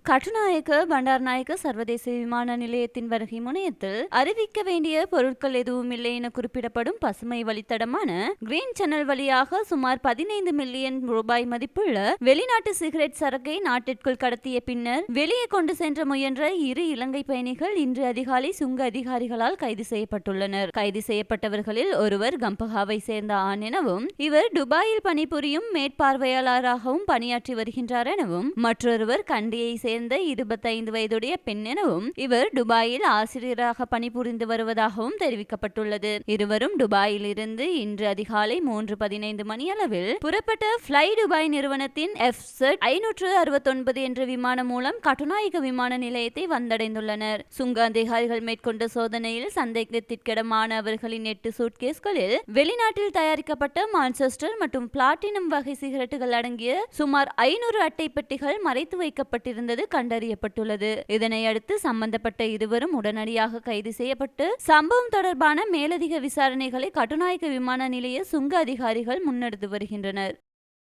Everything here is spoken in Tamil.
கட்டுநாயக்க பண்டாரநாயக்க சர்வதேச விமான நிலையத்தின் வருகை முனையத்தில் அறிவிக்க வேண்டிய பொருட்கள் எதுவும் இல்லை என குறிப்பிடப்படும் பசுமை வழித்தடமான கிரீன் சேனல் வழியாக சுமார் 15 மில்லியன் ரூபாய் மதிப்புள்ள வெளிநாட்டு சிகரெட் சரக்கை நாட்டிற்குள் கடத்திய பின்னர் வெளியே கொண்டு சென்ற முயன்ற 2 இலங்கை பயணிகள் இன்று அதிகாலை சுங்க அதிகாரிகளால் கைது செய்யப்பட்டுள்ளனர். கைது செய்யப்பட்டவர்களில் ஒருவர் கம்பஹாவை சேர்ந்த ஆண் எனவும் இவர் துபாயில் பணிபுரியும் மேற்பார்வையாளராகவும் பணியாற்றி வருகின்றார் எனவும் மற்றொருவர் கண்டியை சேர்ந்த 25 வயதுடைய பெண் எனவும் இவர் துபாயில் ஆசிரியராக பணிபுரிந்து வருவதாகவும் தெரிவிக்கப்பட்டுள்ளது. இருவரும் துபாயில் இருந்து இன்று அதிகாலை 3:15 மணியளவில் புறப்பட்ட ஃப்ளை துபாய் நிறுவனத்தின் FZ 569 என்ற விமானம் மூலம் கட்டுநாயக்க விமான நிலையத்தை வந்தடைந்துள்ளனர். சுங்க அதிகாரிகள் மேற்கொண்ட சோதனையில் சந்தேகத்திற்கிடமான அவர்களின் 8 சூட்கேஸ்களில் வெளிநாட்டில் தயாரிக்கப்பட்ட மான்செஸ்டர் மற்றும் பிளாட்டினம் வகை சிகரெட்டுகள் அடங்கிய சுமார் 500 அட்டை பெட்டிகள் மறைத்து வைக்கப்பட்டிருந்தது கண்டறியப்பட்டுள்ளது. இதனையடுத்து சம்பந்தப்பட்ட இருவரும் உடனடியாக கைது செய்யப்பட்டு சம்பவம் தொடர்பான மேலதிக விசாரணைகளை கட்டுநாயக்க விமான நிலைய சுங்க அதிகாரிகள் முன்னெடுத்து வருகின்றனர்.